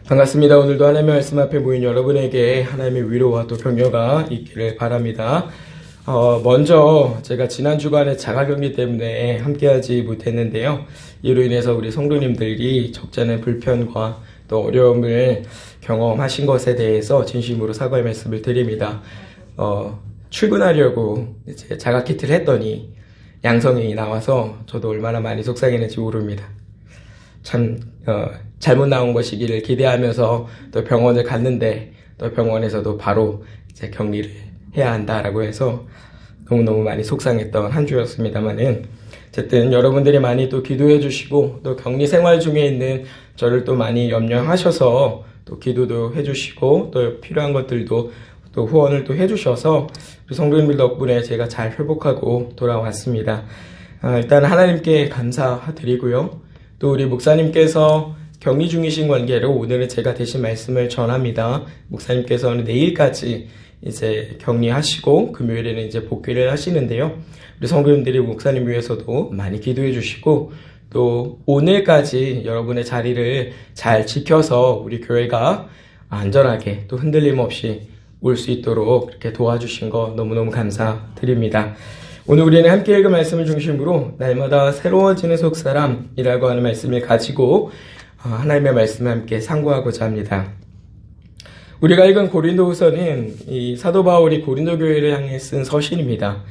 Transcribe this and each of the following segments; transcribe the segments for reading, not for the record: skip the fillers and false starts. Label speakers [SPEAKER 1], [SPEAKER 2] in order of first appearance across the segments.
[SPEAKER 1] 반갑습니다. 오늘도 하나님의 말씀 앞에 모인 여러분에게 하나님의 위로와 또 격려가 있기를 바랍니다. 먼저 제가 지난 주간에 자가격리 때문에 함께하지 못했는데요. 이로 인해서 우리 성도님들이 적잖은 불편과 또 어려움을 경험하신 것에 대해서 진심으로 사과의 말씀을 드립니다. 출근하려고 이제 자가키트를 했더니 양성이 나와서 저도 얼마나 많이 속상했는지 모릅니다. 참 잘못 나온 것이기를 기대하면서 또 병원을 갔는데 또 병원에서도 바로 이제 격리를 해야 한다라고 해서 너무너무 많이 속상했던 한 주였습니다만은 어쨌든 여러분들이 많이 또 기도해 주시고 또 격리 생활 중에 있는 저를 또 많이 염려하셔서 또 기도도 해 주시고 또 필요한 것들도 또 후원을 또 해 주셔서 우리 성도님들 덕분에 제가 잘 회복하고 돌아왔습니다. 일단 하나님께 감사드리고요. 또 우리 목사님께서 격리 중이신 관계로 오늘은 제가 대신 말씀을 전합니다. 목사님께서는 내일까지 이제 격리하시고 금요일에는 이제 복귀를 하시는데요. 우리 성도님들이 목사님 위해서도 많이 기도해 주시고 또 오늘까지 여러분의 자리를 잘 지켜서 우리 교회가 안전하게 또 흔들림 없이 올 수 있도록 이렇게 도와주신 거 너무너무 감사드립니다. 오늘 우리는 함께 읽은 말씀을 중심으로 날마다 새로워지는 속사람이라고 하는 말씀을 가지고 하나님의 말씀을 함께 상고하고자 합니다. 우리가 읽은 고린도후서는 이 사도 바울이 고린도 교회를 향해 쓴 서신입니다.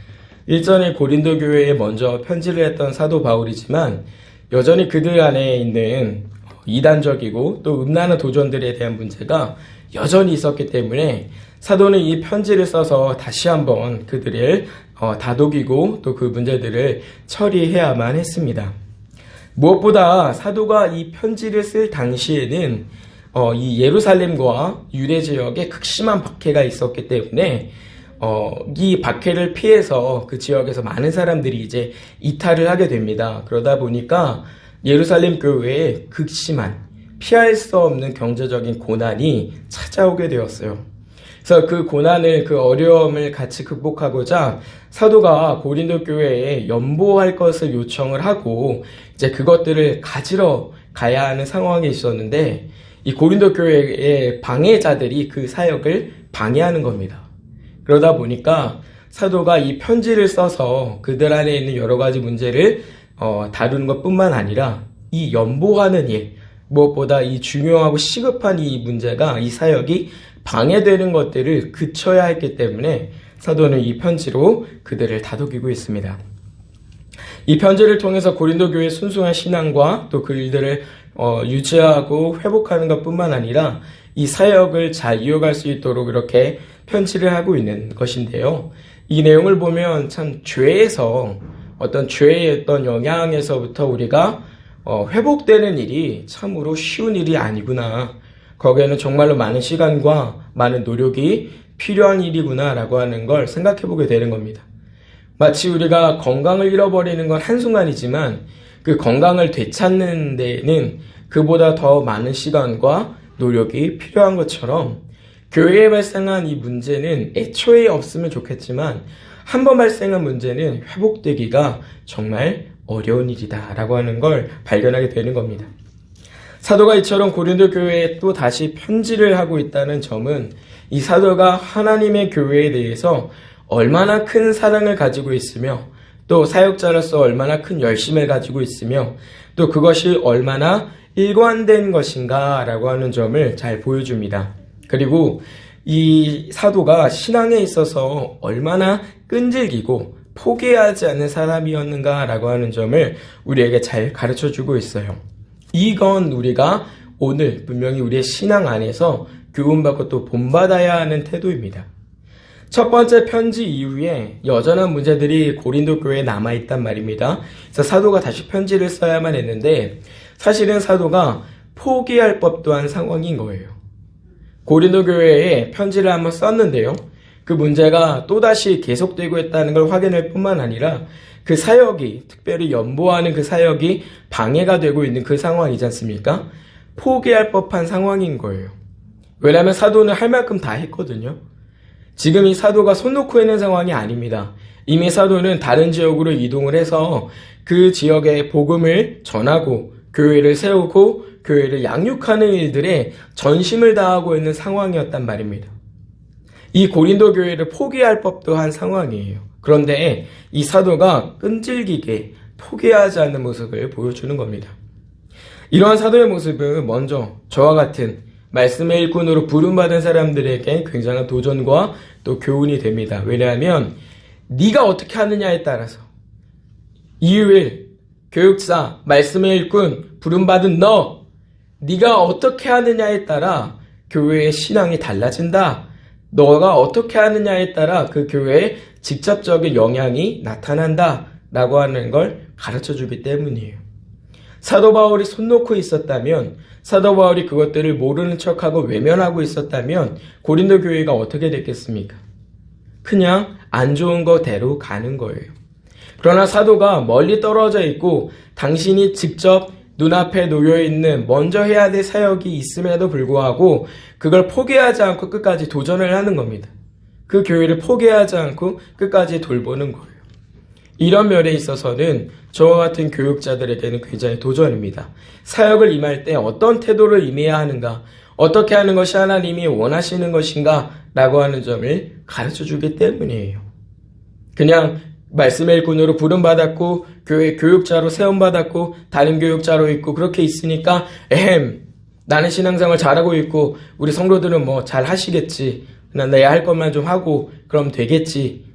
[SPEAKER 1] 일전에 고린도 교회에 먼저 편지를 했던 사도 바울이지만 여전히 그들 안에 있는 이단적이고 또 음란한 도전들에 대한 문제가 여전히 있었기 때문에 사도는 이 편지를 써서 다시 한번 그들을 다독이고 또 그 문제들을 처리해야만 했습니다. 무엇보다 사도가 이 편지를 쓸 당시에는 이 예루살렘과 유대 지역에 극심한 박해가 있었기 때문에 이 박해를 피해서 그 지역에서 많은 사람들이 이제 이탈을 하게 됩니다. 그러다 보니까 예루살렘 교회에 극심한 피할 수 없는 경제적인 고난이 찾아오게 되었어요. 그래서 그 고난을, 그 어려움을 같이 극복하고자 사도가 고린도 교회에 연보할 것을 요청을 하고 이제 그것들을 가지러 가야 하는 상황이 있었는데 이 고린도 교회의 방해자들이 그 사역을 방해하는 겁니다. 그러다 보니까 사도가 이 편지를 써서 그들 안에 있는 여러 가지 문제를 다루는 것뿐만 아니라 이 연보하는 일, 무엇보다 이 중요하고 시급한 이 문제가, 이 사역이 방해되는 것들을 그쳐야 했기 때문에 사도는 이 편지로 그들을 다독이고 있습니다. 이 편지를 통해서 고린도 교회의 순수한 신앙과 또 그 일들을 유지하고 회복하는 것뿐만 아니라 이 사역을 잘 이어갈 수 있도록 이렇게 편지를 하고 있는 것인데요. 이 내용을 보면 참 죄에서 어떤 죄의 어떤 영향에서부터 우리가 회복되는 일이 참으로 쉬운 일이 아니구나. 거기에는 정말로 많은 시간과 많은 노력이 필요한 일이구나 라고 하는 걸 생각해 보게 되는 겁니다. 마치 우리가 건강을 잃어버리는 건 한순간이지만 그 건강을 되찾는 데는 그보다 더 많은 시간과 노력이 필요한 것처럼 교회에 발생한 이 문제는 애초에 없으면 좋겠지만 한 번 발생한 문제는 회복되기가 정말 어려운 일이다 라고 하는 걸 발견하게 되는 겁니다. 사도가 이처럼 고린도 교회에 또 다시 편지를 하고 있다는 점은 이 사도가 하나님의 교회에 대해서 얼마나 큰 사랑을 가지고 있으며 또 사역자로서 얼마나 큰 열심을 가지고 있으며 또 그것이 얼마나 일관된 것인가 라고 하는 점을 잘 보여줍니다. 그리고 이 사도가 신앙에 있어서 얼마나 끈질기고 포기하지 않는 사람이었는가 라고 하는 점을 우리에게 잘 가르쳐주고 있어요. 이건 우리가 오늘 분명히 우리의 신앙 안에서 교훈받고 또 본받아야 하는 태도입니다. 첫 번째 편지 이후에 여전한 문제들이 고린도 교회에 남아있단 말입니다. 그래서 사도가 다시 편지를 써야만 했는데 사실은 사도가 포기할 법도 한 상황인 거예요. 고린도 교회에 편지를 한번 썼는데요. 그 문제가 또다시 계속되고 있다는 걸 확인할 뿐만 아니라 그 사역이, 특별히 연보하는 그 사역이 방해가 되고 있는 그 상황이지 않습니까? 포기할 법한 상황인 거예요. 왜냐하면 사도는 할 만큼 다 했거든요. 지금 이 사도가 손 놓고 있는 상황이 아닙니다. 이미 사도는 다른 지역으로 이동을 해서 그 지역의 복음을 전하고 교회를 세우고 교회를 양육하는 일들에 전심을 다하고 있는 상황이었단 말입니다. 이 고린도 교회를 포기할 법도 한 상황이에요. 그런데 이 사도가 끈질기게 포기하지 않는 모습을 보여주는 겁니다. 이러한 사도의 모습은 먼저 저와 같은 말씀의 일꾼으로 부름받은 사람들에게 굉장한 도전과 또 교훈이 됩니다. 왜냐하면 네가 어떻게 하느냐에 따라서 이유일, 교육사, 말씀의 일꾼, 부름받은 네가 어떻게 하느냐에 따라 교회의 신앙이 달라진다. 너가 어떻게 하느냐에 따라 그 교회에 직접적인 영향이 나타난다. 라고 하는 걸 가르쳐주기 때문이에요. 사도 바울이 손 놓고 있었다면, 사도 바울이 그것들을 모르는 척하고 외면하고 있었다면 고린도 교회가 어떻게 됐겠습니까? 그냥 안 좋은 거대로 가는 거예요. 그러나 사도가 멀리 떨어져 있고 당신이 직접 눈앞에 놓여있는 먼저 해야 될 사역이 있음에도 불구하고 그걸 포기하지 않고 끝까지 도전을 하는 겁니다. 그 교회를 포기하지 않고 끝까지 돌보는 거예요. 이런 면에 있어서는 저와 같은 교육자들에게는 굉장히 도전입니다. 사역을 임할 때 어떤 태도를 임해야 하는가, 어떻게 하는 것이 하나님이 원하시는 것인가 라고 하는 점을 가르쳐주기 때문이에요. 그냥 말씀의 일꾼으로 부름받았고 교회 교육자로 세움받았고 다른 교육자로 있고 그렇게 있으니까 나는 신앙생활 잘하고 있고 우리 성도들은 뭐 잘 하시겠지, 난 내가 할 것만 좀 하고 그럼 되겠지,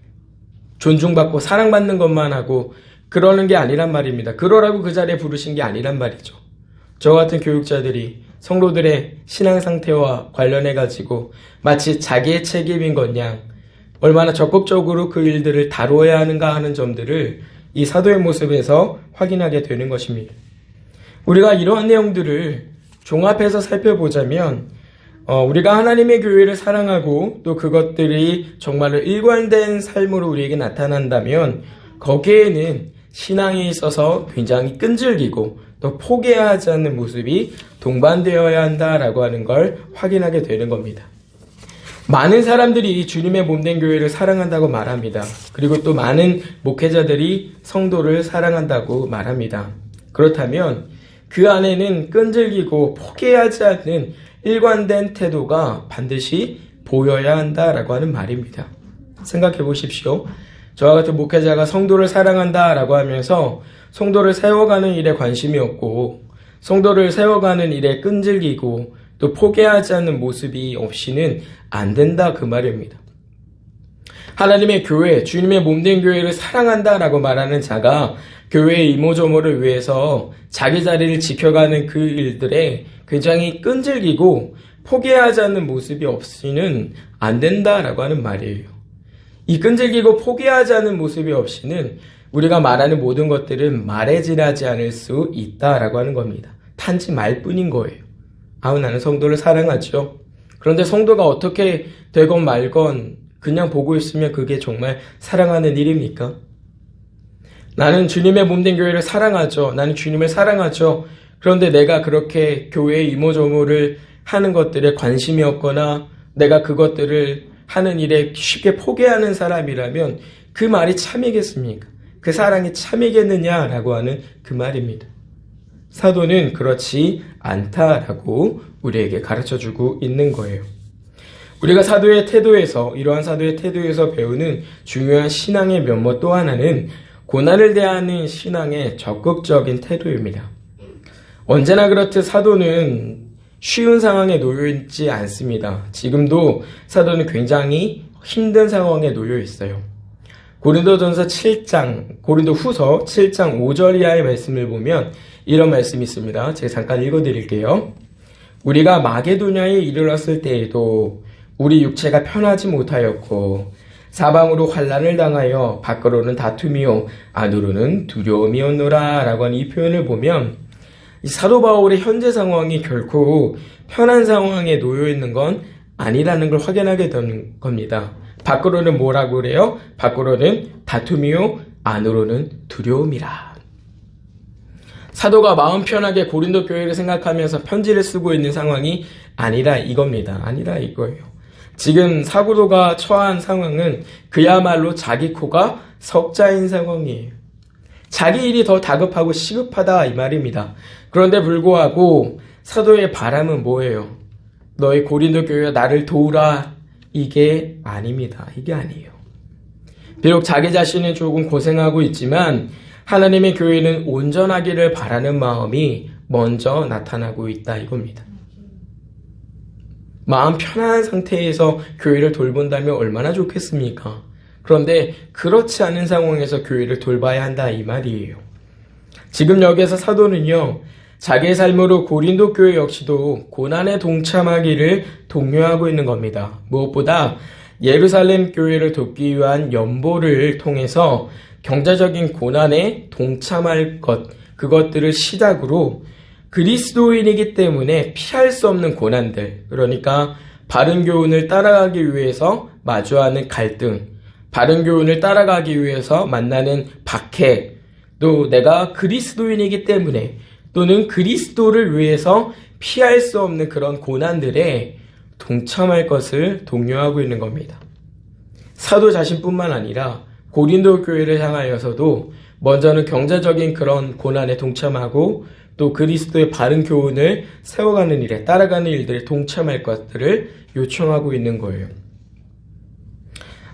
[SPEAKER 1] 존중받고 사랑받는 것만 하고 그러는 게 아니란 말입니다. 그러라고 그 자리에 부르신 게 아니란 말이죠. 저 같은 교육자들이 성도들의 신앙 상태와 관련해가지고 마치 자기의 책임인 것냥 얼마나 적극적으로 그 일들을 다루어야 하는가 하는 점들을 이 사도의 모습에서 확인하게 되는 것입니다. 우리가 이러한 내용들을 종합해서 살펴보자면 우리가 하나님의 교회를 사랑하고 또 그것들이 정말로 일관된 삶으로 우리에게 나타난다면 거기에는 신앙에 있어서 굉장히 끈질기고 또 포기하지 않는 모습이 동반되어야 한다라고 하는 걸 확인하게 되는 겁니다. 많은 사람들이 주님의 몸된 교회를 사랑한다고 말합니다. 그리고 또 많은 목회자들이 성도를 사랑한다고 말합니다. 그렇다면 그 안에는 끈질기고 포기하지 않는 일관된 태도가 반드시 보여야 한다라고 하는 말입니다. 생각해 보십시오. 저와 같은 목회자가 성도를 사랑한다라고 하면서 성도를 세워가는 일에 관심이 없고 성도를 세워가는 일에 끈질기고 또 포기하지 않는 모습이 없이는 안 된다 그 말입니다. 하나님의 교회, 주님의 몸된 교회를 사랑한다라고 말하는 자가 교회의 이모저모를 위해서 자기 자리를 지켜가는 그 일들에 굉장히 끈질기고 포기하지 않는 모습이 없이는 안 된다라고 하는 말이에요. 이 끈질기고 포기하지 않는 모습이 없이는 우리가 말하는 모든 것들은 말에 지나지 않을 수 있다라고 하는 겁니다. 단지 말뿐인 거예요. 나는 성도를 사랑하죠. 그런데 성도가 어떻게 되건 말건 그냥 보고 있으면 그게 정말 사랑하는 일입니까? 나는 주님의 몸된 교회를 사랑하죠. 나는 주님을 사랑하죠. 그런데 내가 그렇게 교회의 이모저모를 하는 것들에 관심이 없거나 내가 그것들을 하는 일에 쉽게 포기하는 사람이라면 그 말이 참이겠습니까? 그 사랑이 참이겠느냐라고 하는 그 말입니다. 사도는 그렇지 않다라고 우리에게 가르쳐주고 있는 거예요. 우리가 이러한 사도의 태도에서 배우는 중요한 신앙의 면모 또 하나는 고난을 대하는 신앙의 적극적인 태도입니다. 언제나 그렇듯 사도는 쉬운 상황에 놓여 있지 않습니다. 지금도 사도는 굉장히 힘든 상황에 놓여 있어요. 고린도후서 7장 5절 이하의 말씀을 보면 이런 말씀이 있습니다. 제가 잠깐 읽어드릴게요. 우리가 마게도냐에 이르렀을 때에도 우리 육체가 편하지 못하였고 사방으로 환난을 당하여 밖으로는 다툼이요 안으로는 두려움이었노라 라고 하는 이 표현을 보면 이 사도 바울의 현재 상황이 결코 편한 상황에 놓여 있는 건 아니라는 걸 확인하게 되는 겁니다. 밖으로는 뭐라고 그래요? 밖으로는 다툼이요 안으로는 두려움이라. 사도가 마음 편하게 고린도 교회를 생각하면서 편지를 쓰고 있는 상황이 아니라 이겁니다. 아니라 이거예요. 지금 사도가 처한 상황은 그야말로 자기 코가 석자인 상황이에요. 자기 일이 더 다급하고 시급하다 이 말입니다. 그런데 불구하고 사도의 바람은 뭐예요? 너희 고린도 교회가 나를 도우라. 이게 아닙니다. 이게 아니에요. 비록 자기 자신은 조금 고생하고 있지만 하나님의 교회는 온전하기를 바라는 마음이 먼저 나타나고 있다 이겁니다. 마음 편안한 상태에서 교회를 돌본다면 얼마나 좋겠습니까? 그런데 그렇지 않은 상황에서 교회를 돌봐야 한다 이 말이에요. 지금 여기에서 사도는요, 자기의 삶으로 고린도 교회 역시도 고난에 동참하기를 독려하고 있는 겁니다. 무엇보다 예루살렘 교회를 돕기 위한 연보를 통해서 경제적인 고난에 동참할 그것들을 시작으로 그리스도인이기 때문에 피할 수 없는 고난들, 그러니까 바른 교훈을 따라가기 위해서 마주하는 갈등, 바른 교훈을 따라가기 위해서 만나는 박해, 또 내가 그리스도인이기 때문에 또는 그리스도를 위해서 피할 수 없는 그런 고난들에 동참할 것을 독려하고 있는 겁니다. 사도 자신뿐만 아니라 고린도 교회를 향하여서도 먼저는 경제적인 그런 고난에 동참하고 또 그리스도의 바른 교훈을 세워가는 일에 따라가는 일들에 동참할 것들을 요청하고 있는 거예요.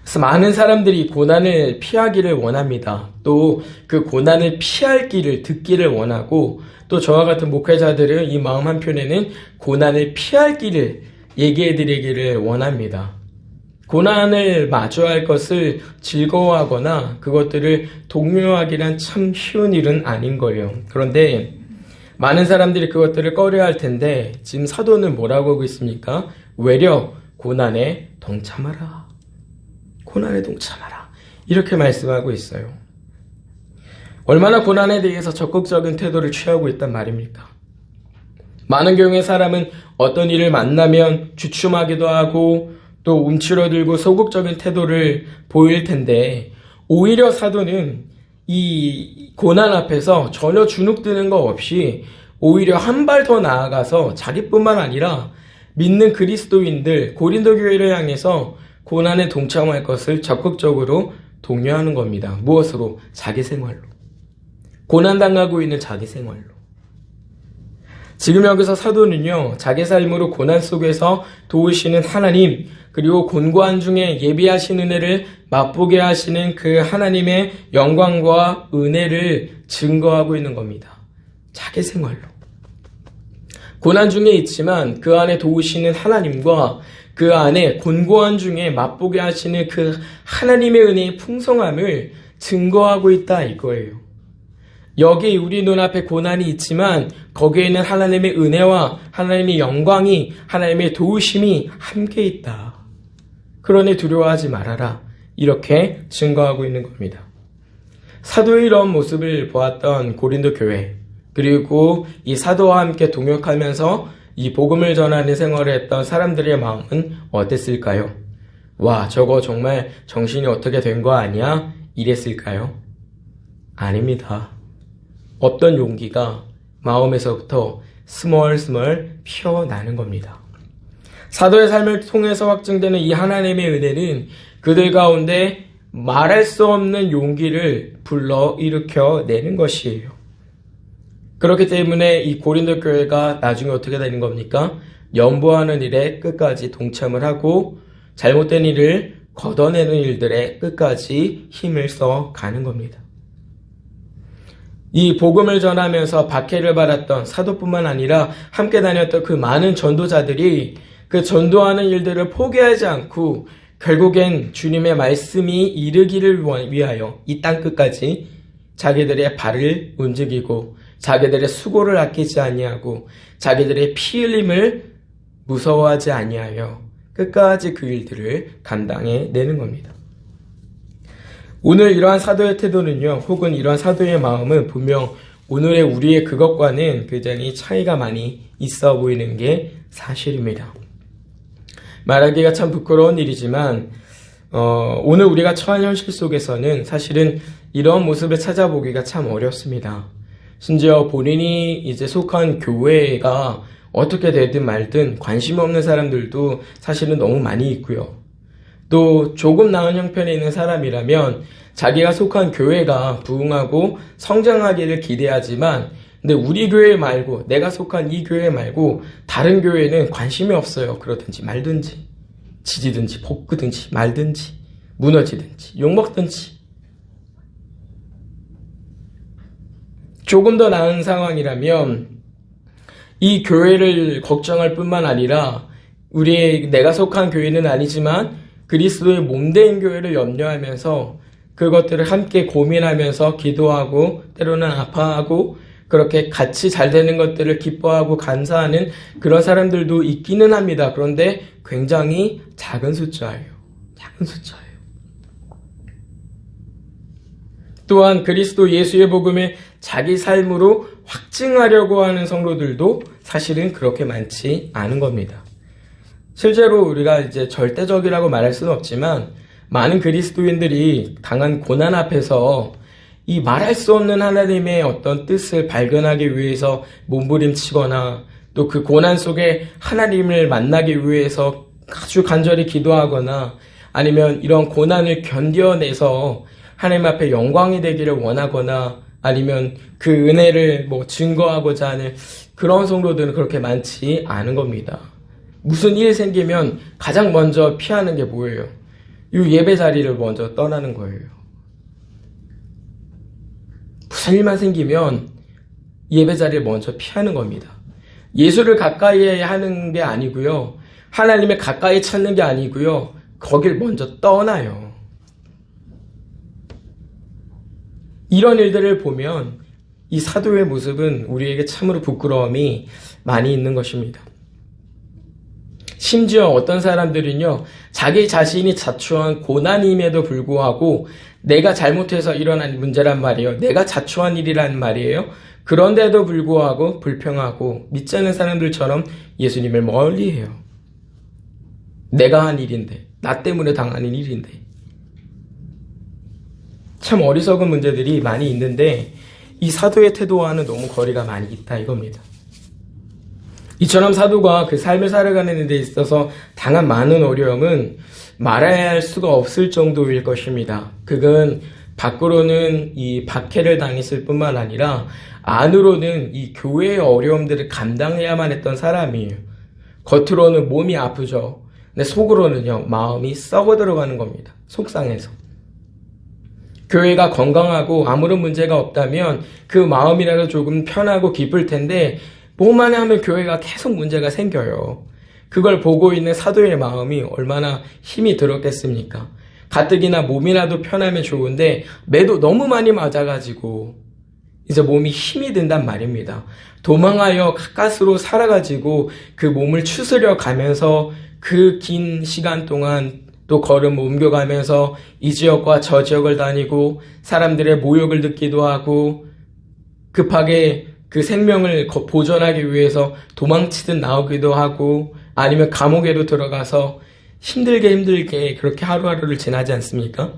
[SPEAKER 1] 그래서 많은 사람들이 고난을 피하기를 원합니다. 또 그 고난을 피할 길을 듣기를 원하고 또 저와 같은 목회자들은 이 마음 한편에는 고난을 피할 길을 얘기해 드리기를 원합니다. 고난을 마주할 것을 즐거워하거나 그것들을 독려하기란 참 쉬운 일은 아닌 거예요. 그런데 많은 사람들이 그것들을 꺼려할 텐데 지금 사도는 뭐라고 하고 있습니까? 외려 고난에 동참하라. 고난에 동참하라. 이렇게 말씀하고 있어요. 얼마나 고난에 대해서 적극적인 태도를 취하고 있단 말입니까? 많은 경우에 사람은 어떤 일을 만나면 주춤하기도 하고 또 움츠러들고 소극적인 태도를 보일 텐데 오히려 사도는 이 고난 앞에서 전혀 주눅드는 거 없이 오히려 한 발 더 나아가서 자기뿐만 아니라 믿는 그리스도인들 고린도 교회를 향해서 고난에 동참할 것을 적극적으로 독려하는 겁니다. 무엇으로? 자기 생활로. 고난당하고 있는 자기 생활로. 지금 여기서 사도는요, 자기 삶으로 고난 속에서 도우시는 하나님, 그리고 곤고한 중에 예비하신 은혜를 맛보게 하시는 그 하나님의 영광과 은혜를 증거하고 있는 겁니다. 자기 생활로. 고난 중에 있지만 그 안에 도우시는 하나님과 그 안에 곤고한 중에 맛보게 하시는 그 하나님의 은혜의 풍성함을 증거하고 있다 이거예요. 여기 우리 눈앞에 고난이 있지만 거기에는 하나님의 은혜와 하나님의 영광이, 하나님의 도우심이 함께 있다. 그러니 두려워하지 말아라. 이렇게 증거하고 있는 겁니다. 사도의 이런 모습을 보았던 고린도 교회, 그리고 이 사도와 함께 동역하면서 이 복음을 전하는 생활을 했던 사람들의 마음은 어땠을까요? 와, 저거 정말 정신이 어떻게 된 거 아니야? 이랬을까요? 아닙니다. 어떤 용기가 마음에서부터 스멀스멀 피어나는 겁니다. 사도의 삶을 통해서 확증되는 이 하나님의 은혜는 그들 가운데 말할 수 없는 용기를 불러 일으켜내는 것이에요. 그렇기 때문에 이 고린도 교회가 나중에 어떻게 되는 겁니까? 연보하는 일에 끝까지 동참을 하고 잘못된 일을 걷어내는 일들에 끝까지 힘을 써 가는 겁니다. 이 복음을 전하면서 박해를 받았던 사도뿐만 아니라 함께 다녔던 그 많은 전도자들이 그 전도하는 일들을 포기하지 않고 결국엔 주님의 말씀이 이르기를 위하여 이 땅 끝까지 자기들의 발을 움직이고 자기들의 수고를 아끼지 아니하고 자기들의 피 흘림을 무서워하지 아니하여 끝까지 그 일들을 감당해내는 겁니다. 오늘 이러한 사도의 태도는요, 혹은 이러한 사도의 마음은 분명 오늘의 우리의 그것과는 굉장히 차이가 많이 있어 보이는 게 사실입니다. 말하기가 참 부끄러운 일이지만 오늘 우리가 처한 현실 속에서는 사실은 이런 모습을 찾아보기가 참 어렵습니다. 심지어 본인이 이제 속한 교회가 어떻게 되든 말든 관심 없는 사람들도 사실은 너무 많이 있고요. 또 조금 나은 형편에 있는 사람이라면 자기가 속한 교회가 부흥하고 성장하기를 기대하지만 근데 우리 교회 말고, 내가 속한 이 교회 말고 다른 교회는 관심이 없어요. 그러든지 말든지, 지지든지 볶든지 말든지, 무너지든지 욕먹든지. 조금 더 나은 상황이라면 이 교회를 걱정할 뿐만 아니라 내가 속한 교회는 아니지만 그리스도의 몸된 교회를 염려하면서 그것들을 함께 고민하면서 기도하고 때로는 아파하고 그렇게 같이 잘 되는 것들을 기뻐하고 감사하는 그런 사람들도 있기는 합니다. 그런데 굉장히 작은 숫자예요. 작은 숫자예요. 또한 그리스도 예수의 복음을 자기 삶으로 확증하려고 하는 성도들도 사실은 그렇게 많지 않은 겁니다. 실제로 우리가 이제 절대적이라고 말할 수는 없지만 많은 그리스도인들이 당한 고난 앞에서 이 말할 수 없는 하나님의 어떤 뜻을 발견하기 위해서 몸부림치거나 또 그 고난 속에 하나님을 만나기 위해서 아주 간절히 기도하거나 아니면 이런 고난을 견뎌내서 하나님 앞에 영광이 되기를 원하거나 아니면 그 은혜를 증거하고자 하는 그런 성도들은 그렇게 많지 않은 겁니다. 무슨 일 생기면 가장 먼저 피하는 게 뭐예요? 이 예배 자리를 먼저 떠나는 거예요. 무슨 일만 생기면 예배 자리를 먼저 피하는 겁니다. 예수를 가까이 하는 게 아니고요. 하나님을 가까이 찾는 게 아니고요. 거길 먼저 떠나요. 이런 일들을 보면 이 사도의 모습은 우리에게 참으로 부끄러움이 많이 있는 것입니다. 심지어 어떤 사람들은요, 자기 자신이 자초한 고난임에도 불구하고 내가 잘못해서 일어난 문제란 말이에요. 내가 자초한 일이란 말이에요. 그런데도 불구하고 불평하고 믿지 않는 사람들처럼 예수님을 멀리해요. 내가 한 일인데, 나 때문에 당하는 일인데. 참 어리석은 문제들이 많이 있는데 이 사도의 태도와는 너무 거리가 많이 있다 이겁니다. 이처럼 사도가 그 삶을 살아가는 데 있어서 당한 많은 어려움은 말해야 할 수가 없을 정도일 것입니다. 그건 밖으로는 이 박해를 당했을 뿐만 아니라 안으로는 이 교회의 어려움들을 감당해야만 했던 사람이에요. 겉으로는 몸이 아프죠. 근데 속으로는요, 마음이 썩어 들어가는 겁니다. 속상해서. 교회가 건강하고 아무런 문제가 없다면 그 마음이라도 조금 편하고 기쁠 텐데 뭐만 하면 교회가 계속 문제가 생겨요. 그걸 보고 있는 사도의 마음이 얼마나 힘이 들었겠습니까? 가뜩이나 몸이라도 편하면 좋은데 매도 너무 많이 맞아가지고 이제 몸이 힘이 든단 말입니다. 도망하여 가까스로 살아가지고 그 몸을 추스려 가면서 그 긴 시간 동안 또 걸음 옮겨가면서 이 지역과 저 지역을 다니고 사람들의 모욕을 듣기도 하고 급하게 그 생명을 보존하기 위해서 도망치듯 나오기도 하고 아니면 감옥에도 들어가서 힘들게 그렇게 하루하루를 지나지 않습니까?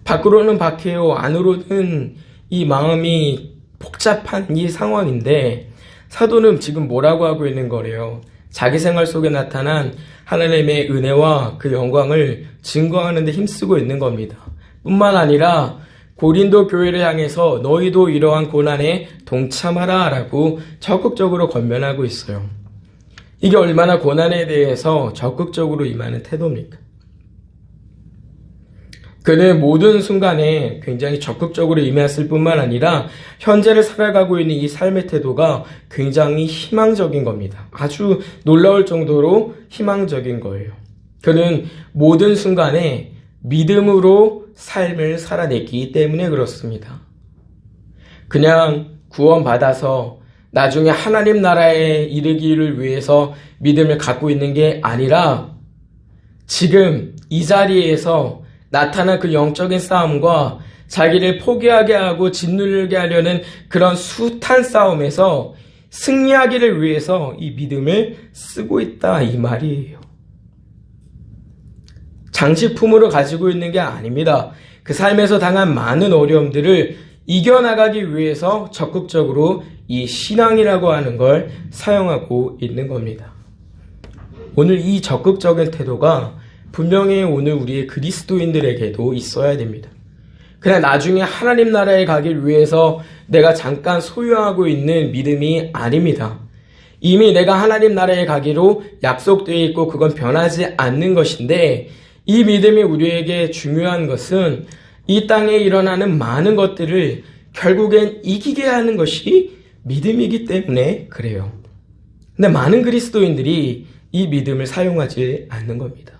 [SPEAKER 1] 밖으로는 박해요. 안으로는 이 마음이 복잡한 이 상황인데 사도는 지금 뭐라고 하고 있는 거래요? 자기 생활 속에 나타난 하나님의 은혜와 그 영광을 증거하는 데 힘쓰고 있는 겁니다. 뿐만 아니라 고린도 교회를 향해서 너희도 이러한 고난에 동참하라 라고 적극적으로 권면하고 있어요. 이게 얼마나 고난에 대해서 적극적으로 임하는 태도입니까? 그는 모든 순간에 굉장히 적극적으로 임했을 뿐만 아니라 현재를 살아가고 있는 이 삶의 태도가 굉장히 희망적인 겁니다. 아주 놀라울 정도로 희망적인 거예요. 그는 모든 순간에 믿음으로 삶을 살아냈기 때문에 그렇습니다. 그냥 구원받아서 나중에 하나님 나라에 이르기를 위해서 믿음을 갖고 있는 게 아니라 지금 이 자리에서 나타난 그 영적인 싸움과 자기를 포기하게 하고 짓누르게 하려는 그런 숱한 싸움에서 승리하기를 위해서 이 믿음을 쓰고 있다 이 말이에요. 장식품으로 가지고 있는 게 아닙니다. 그 삶에서 당한 많은 어려움들을 이겨나가기 위해서 적극적으로 이 신앙이라고 하는 걸 사용하고 있는 겁니다. 오늘 이 적극적인 태도가 분명히 오늘 우리의 그리스도인들에게도 있어야 됩니다. 그냥 나중에 하나님 나라에 가기 위해서 내가 잠깐 소유하고 있는 믿음이 아닙니다. 이미 내가 하나님 나라에 가기로 약속되어 있고 그건 변하지 않는 것인데, 이 믿음이 우리에게 중요한 것은 이 땅에 일어나는 많은 것들을 결국엔 이기게 하는 것이 믿음이기 때문에 그래요. 근데 많은 그리스도인들이 이 믿음을 사용하지 않는 겁니다.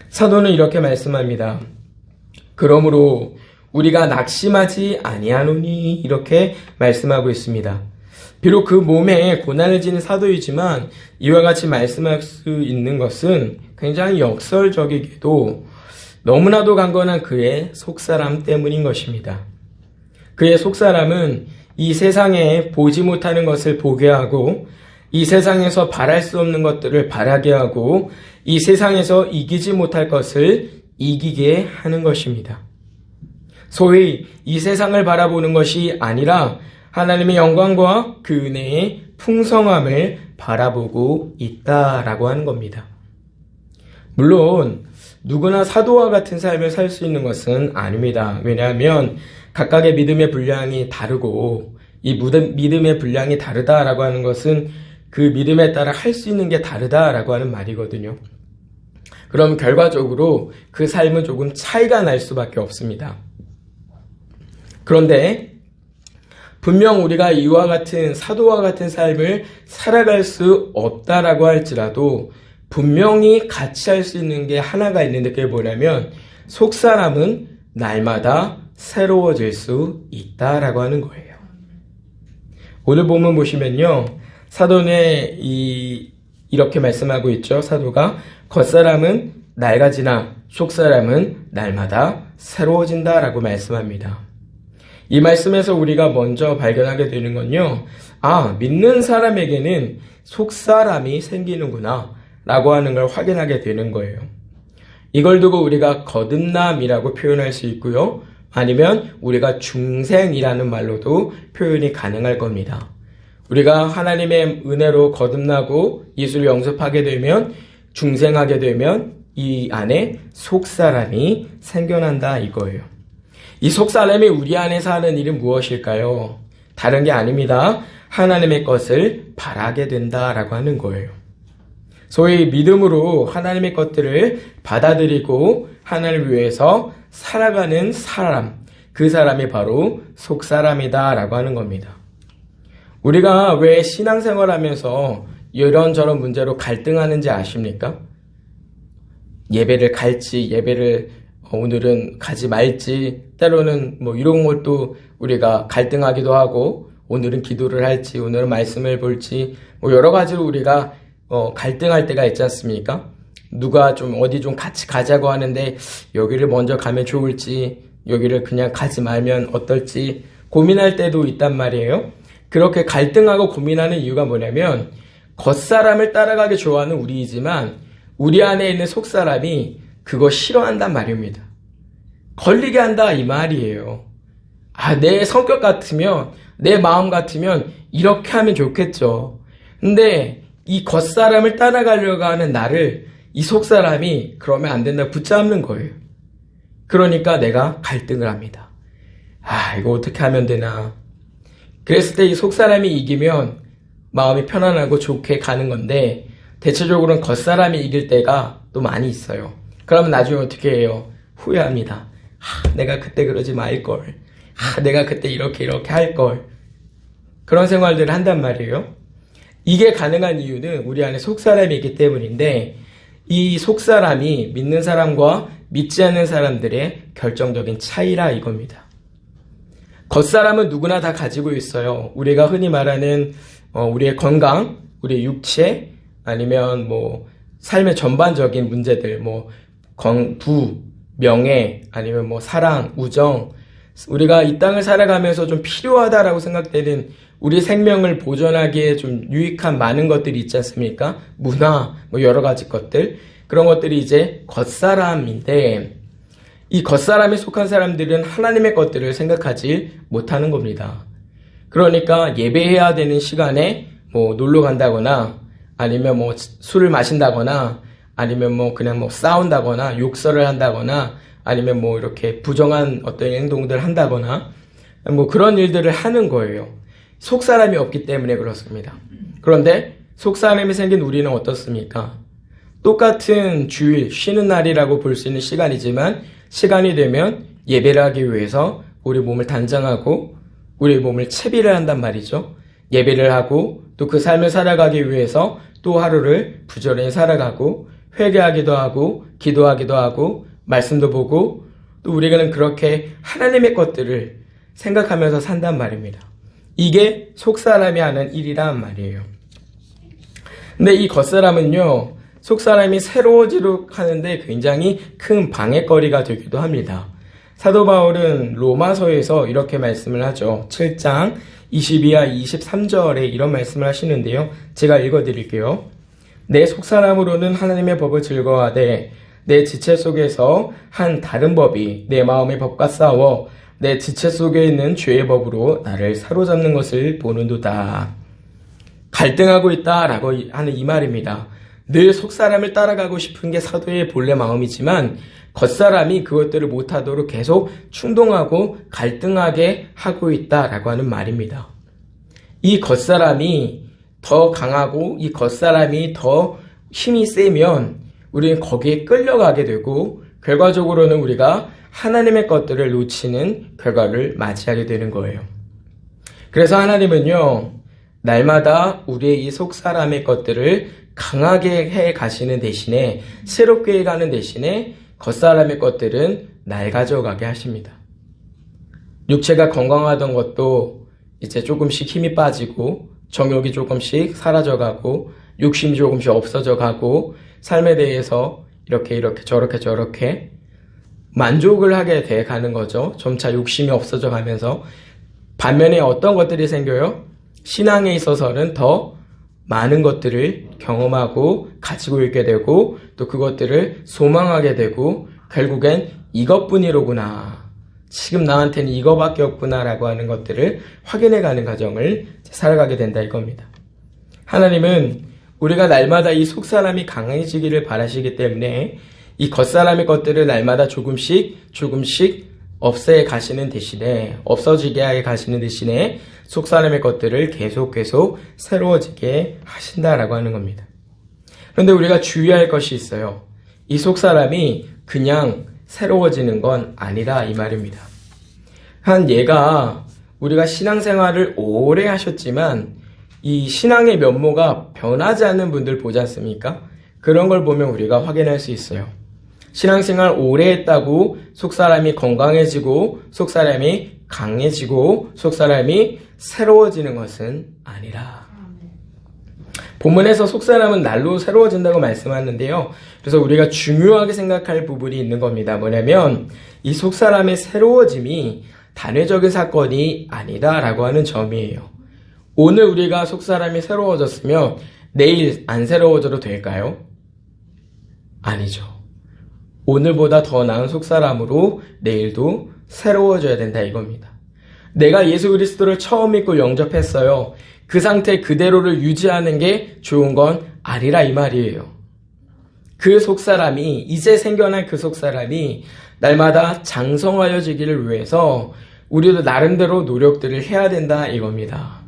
[SPEAKER 1] 사도는 이렇게 말씀합니다. 그러므로 우리가 낙심하지 아니하노니, 이렇게 말씀하고 있습니다. 비록 그 몸에 고난을 지닌 사도이지만 이와 같이 말씀할 수 있는 것은 굉장히 역설적이게도 너무나도 강건한 그의 속사람 때문인 것입니다. 그의 속사람은 이 세상에 보지 못하는 것을 보게 하고, 이 세상에서 바랄 수 없는 것들을 바라게 하고, 이 세상에서 이기지 못할 것을 이기게 하는 것입니다. 소위 이 세상을 바라보는 것이 아니라 하나님의 영광과 그 은혜의 풍성함을 바라보고 있다라고 하는 겁니다. 물론 누구나 사도와 같은 삶을 살 수 있는 것은 아닙니다. 왜냐하면 각각의 믿음의 분량이 다르고, 이 믿음의 분량이 다르다라고 하는 것은 그 믿음에 따라 할 수 있는 게 다르다라고 하는 말이거든요. 그럼 결과적으로 그 삶은 조금 차이가 날 수밖에 없습니다. 그런데 분명 우리가 이와 같은 사도와 같은 삶을 살아갈 수 없다라고 할지라도 분명히 같이 할 수 있는 게 하나가 있는데, 그게 뭐냐면 속사람은 날마다 새로워질 수 있다라고 하는 거예요. 오늘 본문 보시면요, 사도는 이렇게 말씀하고 있죠. 사도가 겉사람은 낡아지나 속사람은 날마다 새로워진다라고 말씀합니다. 이 말씀에서 우리가 먼저 발견하게 되는 건요, 믿는 사람에게는 속사람이 생기는구나 라고 하는 걸 확인하게 되는 거예요. 이걸 두고 우리가 거듭남이라고 표현할 수 있고요, 아니면 우리가 중생이라는 말로도 표현이 가능할 겁니다. 우리가 하나님의 은혜로 거듭나고 예수를 영접하게 되면, 중생하게 되면 이 안에 속사람이 생겨난다 이거예요. 이 속사람이 우리 안에서 하는 일은 무엇일까요? 다른 게 아닙니다. 하나님의 것을 바라게 된다라고 하는 거예요. 소위 믿음으로 하나님의 것들을 받아들이고 하나님을 위해서 살아가는 사람, 그 사람이 바로 속사람이다라고 하는 겁니다. 우리가 왜 신앙생활하면서 이런저런 문제로 갈등하는지 아십니까? 예배를 갈지, 예배를 오늘은 가지 말지, 때로는 이런 것도 우리가 갈등하기도 하고, 오늘은 기도를 할지, 오늘은 말씀을 볼지, 여러 가지로 우리가 갈등할 때가 있지 않습니까? 누가 좀 어디 좀 같이 가자고 하는데 여기를 먼저 가면 좋을지, 여기를 그냥 가지 말면 어떨지 고민할 때도 있단 말이에요. 그렇게 갈등하고 고민하는 이유가 뭐냐면, 겉사람을 따라가기 좋아하는 우리이지만 우리 안에 있는 속사람이 그거 싫어한단 말입니다. 걸리게 한다 이 말이에요. 내 성격 같으면, 내 마음 같으면 이렇게 하면 좋겠죠. 근데 이 겉사람을 따라가려고 하는 나를 이 속사람이 그러면 안 된다 붙잡는 거예요. 그러니까 내가 갈등을 합니다. 이거 어떻게 하면 되나. 그랬을 때 이 속사람이 이기면 마음이 편안하고 좋게 가는 건데, 대체적으로는 겉사람이 이길 때가 또 많이 있어요. 그러면 나중에 어떻게 해요? 후회합니다. 내가 그때 그러지 말걸. 내가 그때 이렇게 할걸. 그런 생활들을 한단 말이에요. 이게 가능한 이유는 우리 안에 속사람이 있기 때문인데, 이 속사람이 믿는 사람과 믿지 않는 사람들의 결정적인 차이라 이겁니다. 겉사람은 누구나 다 가지고 있어요. 우리가 흔히 말하는 우리의 건강, 우리의 육체, 아니면 삶의 전반적인 문제들, 부부 명예, 아니면 사랑, 우정, 우리가 이 땅을 살아가면서 좀 필요하다라고 생각되는 우리 생명을 보존하기에 좀 유익한 많은 것들이 있지 않습니까? 문화, 여러 가지 것들, 그런 것들이 이제 겉사람인데, 이 겉사람에 속한 사람들은 하나님의 것들을 생각하지 못하는 겁니다. 그러니까 예배해야 되는 시간에 놀러 간다거나, 아니면 술을 마신다거나, 아니면 그냥 싸운다거나, 욕설을 한다거나, 아니면 뭐 이렇게 부정한 어떤 행동들을 한다거나 뭐 그런 일들을 하는 거예요. 속사람이 없기 때문에 그렇습니다. 그런데 속사람이 생긴 우리는 어떻습니까? 똑같은 주일, 쉬는 날이라고 볼 수 있는 시간이지만 시간이 되면 예배를 하기 위해서 우리 몸을 단장하고 우리 몸을 채비를 한단 말이죠. 예배를 하고 또 그 삶을 살아가기 위해서 또 하루를 부지런히 살아가고 회개하기도 하고 기도하기도 하고 말씀도 보고 또 우리는 그렇게 하나님의 것들을 생각하면서 산단 말입니다. 이게 속사람이 하는 일이란 말이에요. 근데 이 겉사람은요, 속사람이 새로워지도록 하는데 굉장히 큰 방해거리가 되기도 합니다. 사도 바울은 로마서에서 이렇게 말씀을 하죠. 7장 22와 23절에 이런 말씀을 하시는데요. 제가 읽어드릴게요. 내 속사람으로는 하나님의 법을 즐거워하되 내 지체 속에서 한 다른 법이 내 마음의 법과 싸워 내 지체 속에 있는 죄의 법으로 나를 사로잡는 것을 보는도다. 갈등하고 있다라고 하는 이 말입니다. 늘 속사람을 따라가고 싶은 게 사도의 본래 마음이지만 겉사람이 그것들을 못하도록 계속 충동하고 갈등하게 하고 있다라고 하는 말입니다. 이 겉사람이 더 강하고 이 겉사람이 더 힘이 세면 우리는 거기에 끌려가게 되고 결과적으로는 우리가 하나님의 것들을 놓치는 결과를 맞이하게 되는 거예요. 그래서 하나님은요, 날마다 우리의 이 속사람의 것들을 강하게 해 가시는 대신에 새롭게 해 가는 대신에 겉사람의 것들은 낡아져가게 하십니다. 육체가 건강하던 것도 이제 조금씩 힘이 빠지고 정욕이 조금씩 사라져가고 욕심이 조금씩 없어져가고 삶에 대해서 이렇게 저렇게 만족을 하게 돼 가는 거죠. 점차 욕심이 없어져 가면서 반면에 어떤 것들이 생겨요? 신앙에 있어서는 더 많은 것들을 경험하고 가지고 있게 되고 또 그것들을 소망하게 되고 결국엔 이것뿐이로구나. 지금 나한테는 이거밖에 없구나라고 하는 것들을 확인해가는 과정을 살아가게 된다 이겁니다. 하나님은 우리가 날마다 이 속사람이 강해지기를 바라시기 때문에 이 겉사람의 것들을 날마다 조금씩 없애 가시는 대신에 없어지게 해 가시는 대신에 속사람의 것들을 계속 새로워지게 하신다라고 하는 겁니다. 그런데 우리가 주의할 것이 있어요. 이 속사람이 그냥 새로워지는 건 아니라 이 말입니다. 한 예가 우리가 신앙생활을 오래 하셨지만 이 신앙의 면모가 변하지 않는 분들 보지 않습니까? 그런 걸 보면 우리가 확인할 수 있어요. 신앙생활 오래 했다고 속사람이 건강해지고 속사람이 강해지고 속사람이 새로워지는 것은 아니라 본문에서 속사람은 날로 새로워진다고 말씀하는데요. 그래서 우리가 중요하게 생각할 부분이 있는 겁니다. 뭐냐면 이 속사람의 새로워짐이 단회적인 사건이 아니다라고 하는 점이에요. 오늘 우리가 속사람이 새로워졌으면 내일 안 새로워져도 될까요? 아니죠. 오늘보다 더 나은 속사람으로 내일도 새로워져야 된다 이겁니다. 내가 예수 그리스도를 처음 믿고 영접했어요. 그 상태 그대로를 유지하는 게 좋은 건 아니라 이 말이에요. 그 속사람이 이제 생겨난 그 속사람이 날마다 장성하여지기를 위해서 우리도 나름대로 노력들을 해야 된다 이겁니다.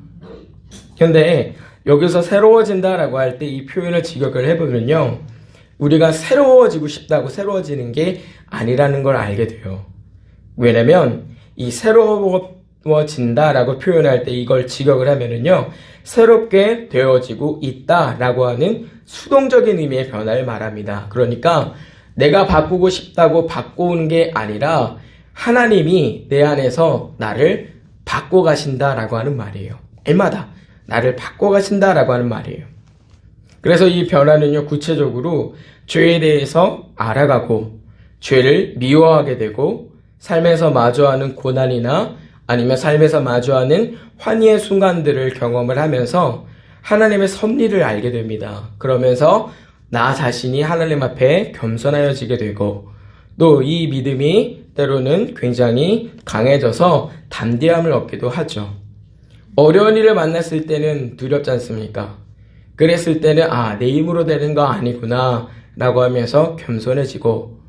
[SPEAKER 1] 그런데 여기서 새로워진다라고 할 때 이 표현을 직역을 해보면요. 우리가 새로워지고 싶다고 새로워지는 게 아니라는 걸 알게 돼요. 왜냐면 이 새로워진다라고 표현할 때 이걸 직역을 하면은요. 새롭게 되어지고 있다라고 하는 수동적인 의미의 변화를 말합니다. 그러니까 내가 바꾸고 싶다고 바꾸는 게 아니라 하나님이 내 안에서 나를 바꿔가신다라고 하는 말이에요. 날마다 나를 바꿔가신다라고 하는 말이에요. 그래서 이 변화는요, 구체적으로 죄에 대해서 알아가고 죄를 미워하게 되고 삶에서 마주하는 고난이나 아니면 삶에서 마주하는 환희의 순간들을 경험을 하면서 하나님의 섭리를 알게 됩니다. 그러면서 나 자신이 하나님 앞에 겸손하여지게 되고 또 이 믿음이 때로는 굉장히 강해져서 담대함을 얻기도 하죠. 어려운 일을 만났을 때는 두렵지 않습니까? 그랬을 때는 내 힘으로 되는 거 아니구나 라고 하면서 겸손해지고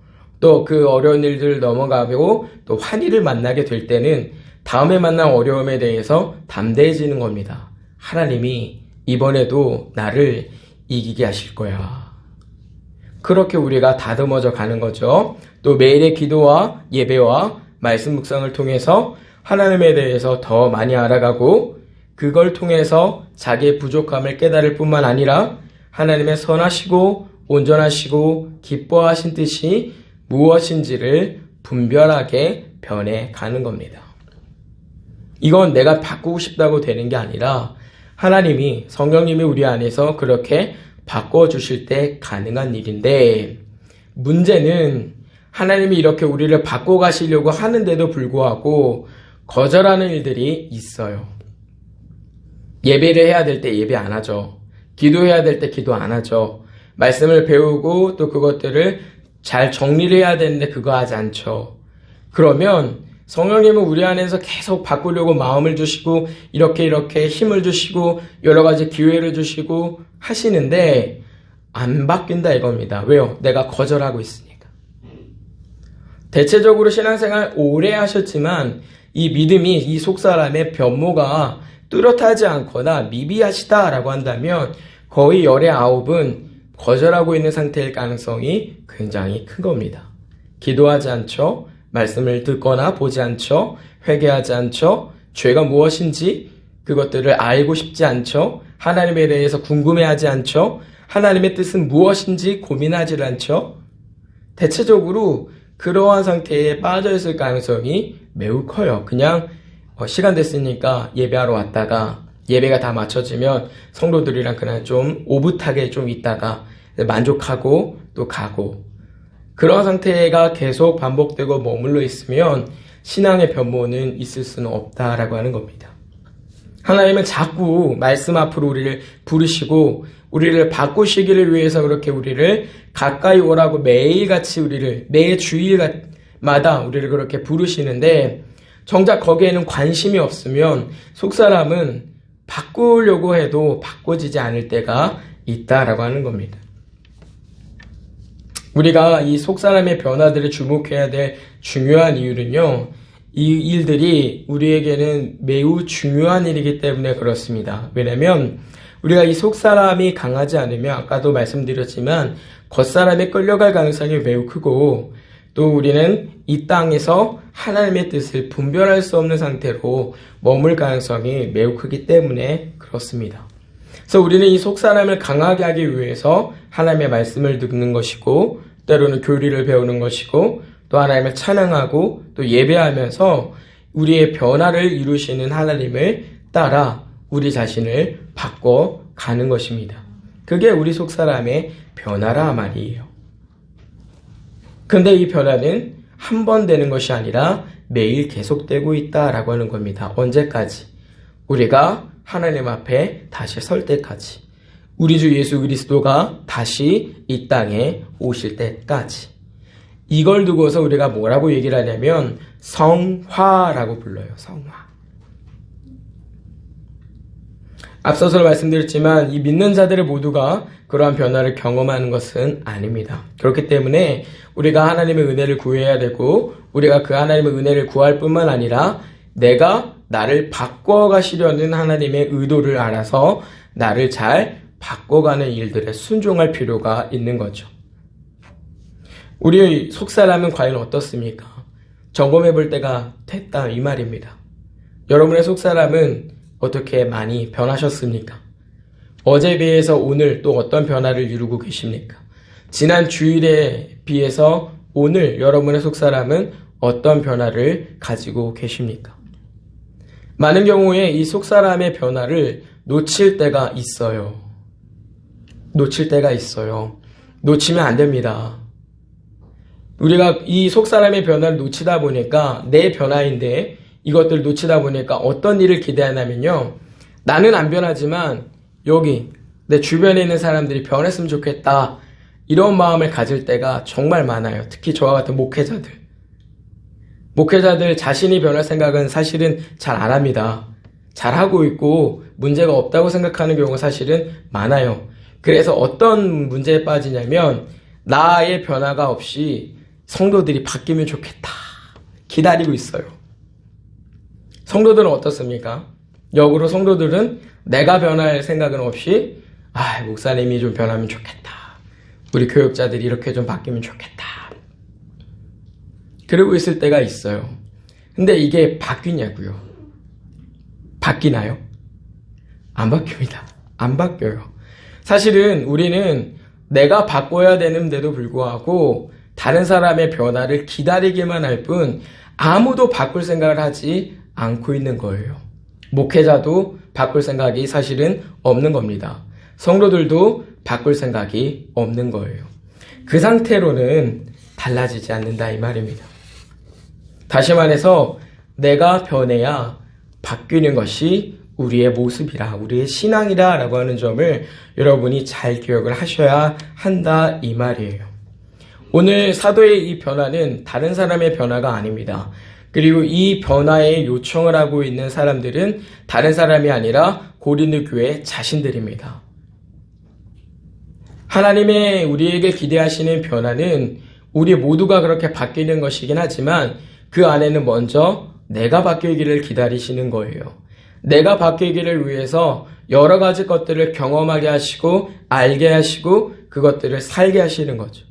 [SPEAKER 1] 또 그 어려운 일들을 넘어가고 또 환희를 만나게 될 때는 다음에 만난 어려움에 대해서 담대해지는 겁니다. 하나님이 이번에도 나를 이기게 하실 거야. 그렇게 우리가 다듬어져 가는 거죠. 또 매일의 기도와 예배와 말씀 묵상을 통해서 하나님에 대해서 더 많이 알아가고 그걸 통해서 자기의 부족함을 깨달을 뿐만 아니라 하나님의 선하시고 온전하시고 기뻐하신 뜻이 무엇인지를 분별하게 변해가는 겁니다. 이건 내가 바꾸고 싶다고 되는 게 아니라 하나님이 성령님이 우리 안에서 그렇게 바꿔주실 때 가능한 일인데 문제는 하나님이 이렇게 우리를 바꿔가시려고 하는데도 불구하고 거절하는 일들이 있어요. 예배를 해야 될 때 예배 안 하죠. 기도해야 될 때 기도 안 하죠. 말씀을 배우고 또 그것들을 잘 정리를 해야 되는데 그거 하지 않죠. 그러면 성령님은 우리 안에서 계속 바꾸려고 마음을 주시고 이렇게 힘을 주시고 여러 가지 기회를 주시고 하시는데 안 바뀐다 이겁니다. 왜요? 내가 거절하고 있으니까. 대체적으로 신앙생활 오래 하셨지만 이 믿음이 이 속사람의 변모가 뚜렷하지 않거나 미비하시다라고 한다면 거의 열의 9은 거절하고 있는 상태일 가능성이 굉장히 큰 겁니다. 기도하지 않죠. 말씀을 듣거나 보지 않죠. 회개하지 않죠. 죄가 무엇인지 그것들을 알고 싶지 않죠. 하나님에 대해서 궁금해하지 않죠. 하나님의 뜻은 무엇인지 고민하지 않죠. 대체적으로 그러한 상태에 빠져있을 가능성이 매우 커요. 그냥 시간 됐으니까 예배하러 왔다가 예배가 다 마쳐지면 성도들이랑 그냥 좀 오붓하게 좀 있다가 만족하고 또 가고 그런 상태가 계속 반복되고 머물러 있으면 신앙의 변모는 있을 수는 없다라고 하는 겁니다. 하나님은 자꾸 말씀 앞으로 우리를 부르시고 우리를 바꾸시기를 위해서 그렇게 우리를 가까이 오라고 매일같이 우리를 매 주일마다 우리를 그렇게 부르시는데 정작 거기에는 관심이 없으면 속사람은 바꾸려고 해도 바꿔지지 않을 때가 있다라고 하는 겁니다. 우리가 이 속사람의 변화들을 주목해야 될 중요한 이유는요. 이 일들이 우리에게는 매우 중요한 일이기 때문에 그렇습니다. 왜냐면 우리가 이 속사람이 강하지 않으면 아까도 말씀드렸지만 겉사람에 끌려갈 가능성이 매우 크고 또 우리는 이 땅에서 하나님의 뜻을 분별할 수 없는 상태로 머물 가능성이 매우 크기 때문에 그렇습니다. 그래서 우리는 이 속사람을 강하게 하기 위해서 하나님의 말씀을 듣는 것이고 때로는 교리를 배우는 것이고 또 하나님을 찬양하고 또 예배하면서 우리의 변화를 이루시는 하나님을 따라 우리 자신을 바꿔가는 것입니다. 그게 우리 속사람의 변화라 말이에요. 근데 이 변화는 한 번 되는 것이 아니라 매일 계속되고 있다라고 하는 겁니다. 언제까지? 우리가 하나님 앞에 다시 설 때까지. 우리 주 예수 그리스도가 다시 이 땅에 오실 때까지. 이걸 두고서 우리가 뭐라고 얘기를 하냐면 성화라고 불러요. 성화. 앞서서 말씀드렸지만 이 믿는 자들의 모두가 그러한 변화를 경험하는 것은 아닙니다. 그렇기 때문에 우리가 하나님의 은혜를 구해야 되고 우리가 그 하나님의 은혜를 구할 뿐만 아니라 내가 나를 바꿔가시려는 하나님의 의도를 알아서 나를 잘 바꿔가는 일들에 순종할 필요가 있는 거죠. 우리 속사람은 과연 어떻습니까? 점검해 볼 때가 됐다 이 말입니다. 여러분의 속사람은 어떻게 많이 변하셨습니까? 어제에 비해서 오늘 또 어떤 변화를 이루고 계십니까? 지난 주일에 비해서 오늘 여러분의 속사람은 어떤 변화를 가지고 계십니까? 많은 경우에 이 속사람의 변화를 놓칠 때가 있어요. 놓치면 안 됩니다. 우리가 이 속사람의 변화를 놓치다 보니까 내 변화인데 이것들을 놓치다 보니까 어떤 일을 기대하냐면요. 나는 안 변하지만 여기 내 주변에 있는 사람들이 변했으면 좋겠다. 이런 마음을 가질 때가 정말 많아요. 특히 저와 같은 목회자들 자신이 변할 생각은 사실은 잘 안 합니다. 잘하고 있고 문제가 없다고 생각하는 경우가 사실은 많아요. 그래서 어떤 문제에 빠지냐면 나의 변화가 없이 성도들이 바뀌면 좋겠다. 기다리고 있어요. 성도들은 어떻습니까? 역으로 성도들은 내가 변할 생각은 없이 목사님이 좀 변하면 좋겠다. 우리 교역자들이 이렇게 좀 바뀌면 좋겠다. 그러고 있을 때가 있어요. 근데 이게 바뀌냐고요? 바뀌나요? 안 바뀝니다. 안 바뀌어요. 사실은 우리는 내가 바꿔야 되는데도 불구하고 다른 사람의 변화를 기다리기만 할 뿐 아무도 바꿀 생각을 하지 않고 있는 거예요. 목회자도 바꿀 생각이 사실은 없는 겁니다. 성도들도 바꿀 생각이 없는 거예요. 그 상태로는 달라지지 않는다 이 말입니다. 다시 말해서 내가 변해야 바뀌는 것이 우리의 모습이라, 우리의 신앙이라 라고 하는 점을 여러분이 잘 기억을 하셔야 한다 이 말이에요. 오늘 사도의 이 변화는 다른 사람의 변화가 아닙니다. 그리고 이 변화에 요청을 하고 있는 사람들은 다른 사람이 아니라 고린도 교회 자신들입니다. 하나님의 우리에게 기대하시는 변화는 우리 모두가 그렇게 바뀌는 것이긴 하지만 그 안에는 먼저 내가 바뀌기를 기다리시는 거예요. 내가 바뀌기를 위해서 여러 가지 것들을 경험하게 하시고 알게 하시고 그것들을 살게 하시는 거죠.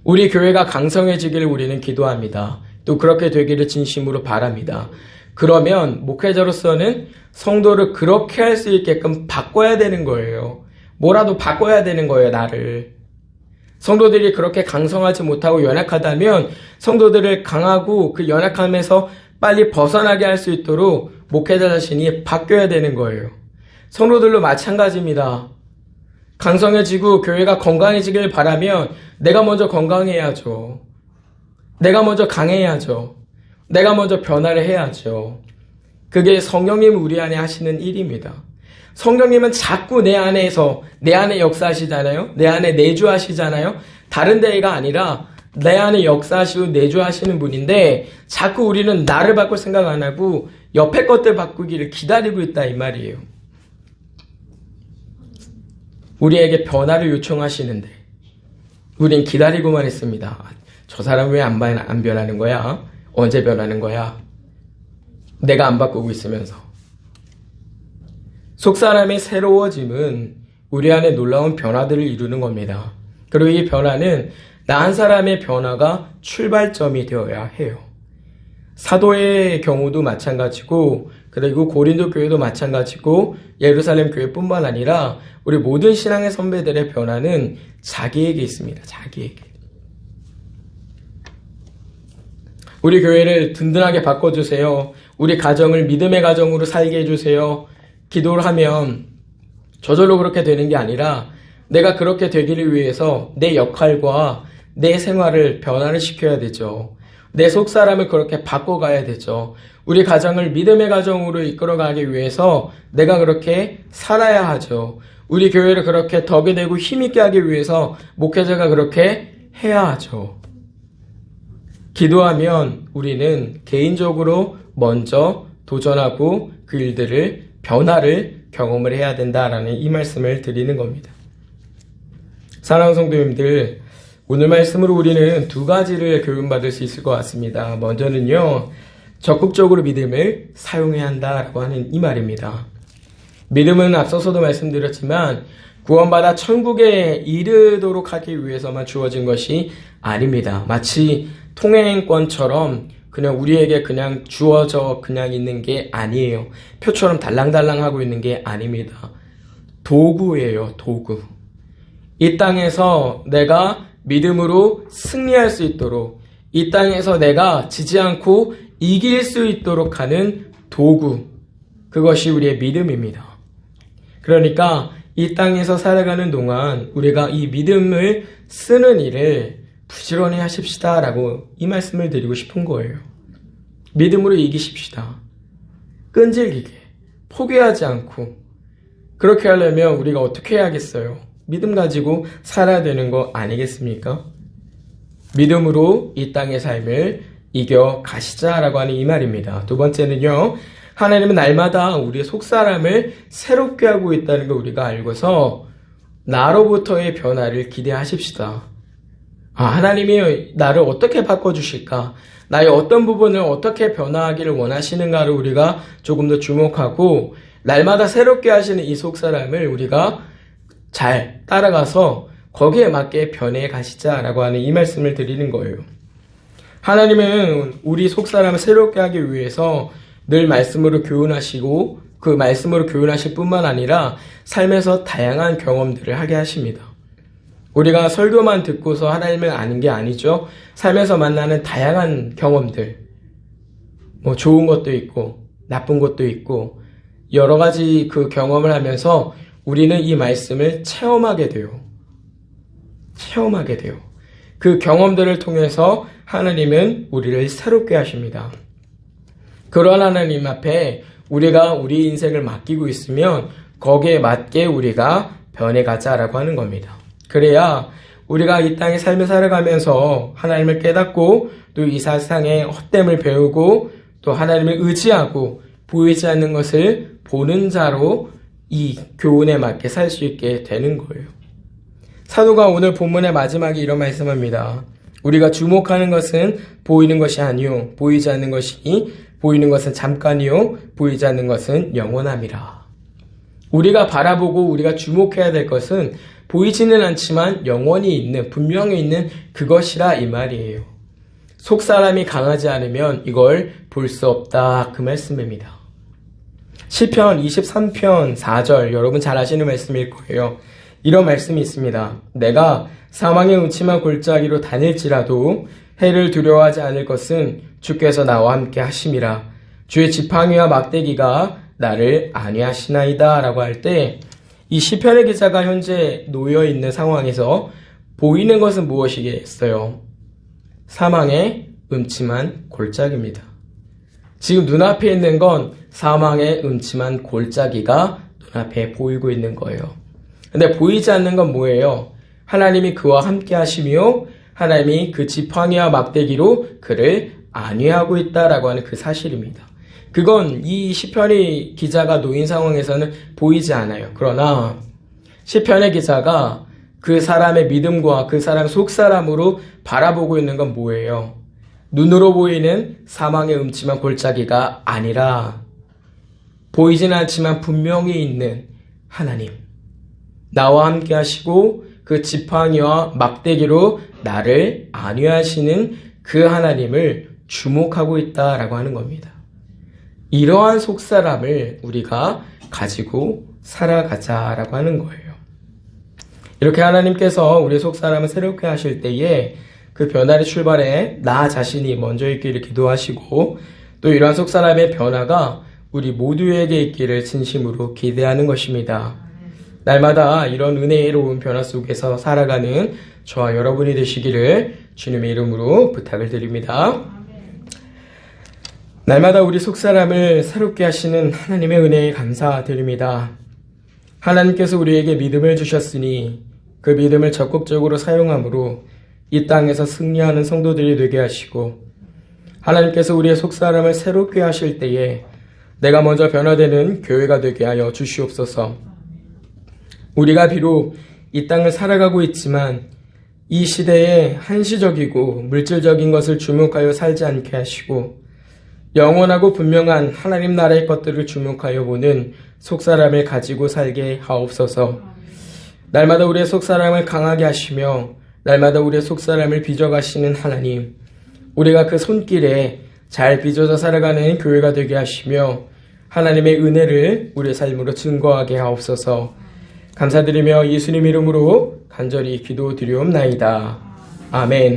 [SPEAKER 1] 우리 교회가 강성해지기를 우리는 기도합니다. 또 그렇게 되기를 진심으로 바랍니다. 그러면 목회자로서는 성도를 그렇게 할 수 있게끔 바꿔야 되는 거예요. 뭐라도 바꿔야 되는 거예요, 나를. 성도들이 그렇게 강성하지 못하고 연약하다면 성도들을 강하고 그 연약함에서 빨리 벗어나게 할 수 있도록 목회자 자신이 바뀌어야 되는 거예요. 성도들도 마찬가지입니다. 강성해지고 교회가 건강해지길 바라면 내가 먼저 건강해야죠. 내가 먼저 강해야죠. 내가 먼저 변화를 해야죠. 그게 성령님 우리 안에 하시는 일입니다. 성령님은 자꾸 내 안에 역사하시잖아요. 내 안에 내주하시잖아요. 다른 데가 아니라 내 안에 역사하시고 내주하시는 분인데 자꾸 우리는 나를 바꿀 생각 안 하고 옆에 것들 바꾸기를 기다리고 있다 이 말이에요. 우리에게 변화를 요청하시는데 우린 기다리고만 있습니다. 저 사람 왜 안 변하는 거야? 언제 변하는 거야? 내가 안 바꾸고 있으면서. 속사람의 새로워짐은 우리 안에 놀라운 변화들을 이루는 겁니다. 그리고 이 변화는 나 한 사람의 변화가 출발점이 되어야 해요. 사도의 경우도 마찬가지고 그리고 고린도 교회도 마찬가지고 예루살렘 교회뿐만 아니라 우리 모든 신앙의 선배들의 변화는 자기에게 있습니다. 자기에게. 우리 교회를 든든하게 바꿔주세요. 우리 가정을 믿음의 가정으로 살게 해주세요. 기도를 하면 저절로 그렇게 되는 게 아니라 내가 그렇게 되기를 위해서 내 역할과 내 생활을 변화를 시켜야 되죠. 내 속사람을 그렇게 바꿔가야 되죠. 우리 가정을 믿음의 가정으로 이끌어가기 위해서 내가 그렇게 살아야 하죠. 우리 교회를 그렇게 덕이 되고 힘있게 하기 위해서 목회자가 그렇게 해야 하죠. 기도하면 우리는 개인적으로 먼저 도전하고 그 일들을 변화를 경험을 해야 된다라는 이 말씀을 드리는 겁니다. 사랑하는 성도님들, 오늘 말씀으로 우리는 두 가지를 교훈받을 수 있을 것 같습니다. 먼저는요, 적극적으로 믿음을 사용해야 한다라고 하는 이 말입니다. 믿음은 앞서서도 말씀드렸지만 구원받아 천국에 이르도록 하기 위해서만 주어진 것이 아닙니다. 마치 통행권처럼 그냥 우리에게 그냥 주어져 그냥 있는 게 아니에요. 표처럼 달랑달랑 하고 있는 게 아닙니다. 도구예요, 도구. 이 땅에서 내가 믿음으로 승리할 수 있도록, 이 땅에서 내가 지지 않고 이길 수 있도록 하는 도구. 그것이 우리의 믿음입니다. 그러니까 이 땅에서 살아가는 동안 우리가 이 믿음을 쓰는 일을 부지런히 하십시다 라고 이 말씀을 드리고 싶은 거예요. 믿음으로 이기십시다. 끈질기게, 포기하지 않고. 그렇게 하려면 우리가 어떻게 해야겠어요? 믿음 가지고 살아야 되는 거 아니겠습니까? 믿음으로 이 땅의 삶을 이겨 가시자라고 하는 이 말입니다. 두 번째는요, 하나님은 날마다 우리의 속사람을 새롭게 하고 있다는 걸 우리가 알고서 나로부터의 변화를 기대하십시다. 하나님이 나를 어떻게 바꿔주실까? 나의 어떤 부분을 어떻게 변화하기를 원하시는가를 우리가 조금 더 주목하고 날마다 새롭게 하시는 이 속사람을 우리가 잘 따라가서 거기에 맞게 변해 가시자라고 하는 이 말씀을 드리는 거예요. 하나님은 우리 속사람을 새롭게 하기 위해서 늘 말씀으로 교훈하시고 그 말씀으로 교훈하실 뿐만 아니라 삶에서 다양한 경험들을 하게 하십니다. 우리가 설교만 듣고서 하나님을 아는 게 아니죠. 삶에서 만나는 다양한 경험들, 좋은 것도 있고 나쁜 것도 있고 여러 가지 그 경험을 하면서 우리는 이 말씀을 체험하게 돼요. 그 경험들을 통해서 하나님은 우리를 새롭게 하십니다. 그런 하나님 앞에 우리가 우리 인생을 맡기고 있으면 거기에 맞게 우리가 변해가자라고 하는 겁니다. 그래야 우리가 이 땅의 삶을 살아가면서 하나님을 깨닫고 또 이 세상의 헛됨을 배우고 또 하나님을 의지하고 보이지 않는 것을 보는 자로 이 교훈에 맞게 살 수 있게 되는 거예요. 사도가 오늘 본문의 마지막에 이런 말씀합니다. 우리가 주목하는 것은 보이는 것이 아니요 보이지 않는 것이니 보이는 것은 잠깐이요 보이지 않는 것은 영원함이라. 우리가 바라보고 우리가 주목해야 될 것은 보이지는 않지만 영원히 있는 분명히 있는 그것이라 이 말이에요. 속사람이 강하지 않으면 이걸 볼 수 없다 그 말씀입니다. 시편 23편 4절 여러분 잘 아시는 말씀일 거예요. 이런 말씀이 있습니다. 내가 사망의 음침한 골짜기로 다닐지라도 해를 두려워하지 않을 것은 주께서 나와 함께 하심이라. 주의 지팡이와 막대기가 나를 안위하시나이다 라고 할 때 이 시편의 기자가 현재 놓여있는 상황에서 보이는 것은 무엇이겠어요? 사망의 음침한 골짜기입니다. 지금 눈앞에 있는 건 사망의 음침한 골짜기가 눈앞에 보이고 있는 거예요. 근데 보이지 않는 건 뭐예요? 하나님이 그와 함께 하시며 하나님이 그 지팡이와 막대기로 그를 안위하고 있다라고 하는 그 사실입니다. 그건 이 시편의 기자가 놓인 상황에서는 보이지 않아요. 그러나 시편의 기자가 그 사람의 믿음과 그 사람 속사람으로 바라보고 있는 건 뭐예요? 눈으로 보이는 사망의 음침한 골짜기가 아니라 보이진 않지만 분명히 있는 하나님, 나와 함께 하시고 그 지팡이와 막대기로 나를 안위하시는 그 하나님을 주목하고 있다라고 하는 겁니다. 이러한 속사람을 우리가 가지고 살아가자라고 하는 거예요. 이렇게 하나님께서 우리 속사람을 새롭게 하실 때에 그 변화의 출발에 나 자신이 먼저 있기를 기도하시고 또 이러한 속사람의 변화가 우리 모두에게 있기를 진심으로 기대하는 것입니다. 날마다 이런 은혜로운 변화 속에서 살아가는 저와 여러분이 되시기를 주님의 이름으로 부탁을 드립니다. 날마다 우리 속사람을 새롭게 하시는 하나님의 은혜에 감사드립니다. 하나님께서 우리에게 믿음을 주셨으니 그 믿음을 적극적으로 사용함으로 이 땅에서 승리하는 성도들이 되게 하시고 하나님께서 우리의 속사람을 새롭게 하실 때에 내가 먼저 변화되는 교회가 되게 하여 주시옵소서. 우리가 비록 이 땅을 살아가고 있지만 이 시대에 한시적이고 물질적인 것을 주목하여 살지 않게 하시고 영원하고 분명한 하나님 나라의 것들을 주목하여 보는 속사람을 가지고 살게 하옵소서. 날마다 우리의 속사람을 강하게 하시며 날마다 우리의 속사람을 빚어가시는 하나님, 우리가 그 손길에 잘 빚어져 살아가는 교회가 되게 하시며 하나님의 은혜를 우리의 삶으로 증거하게 하옵소서. 감사드리며 예수님 이름으로 간절히 기도드리옵나이다. 아멘.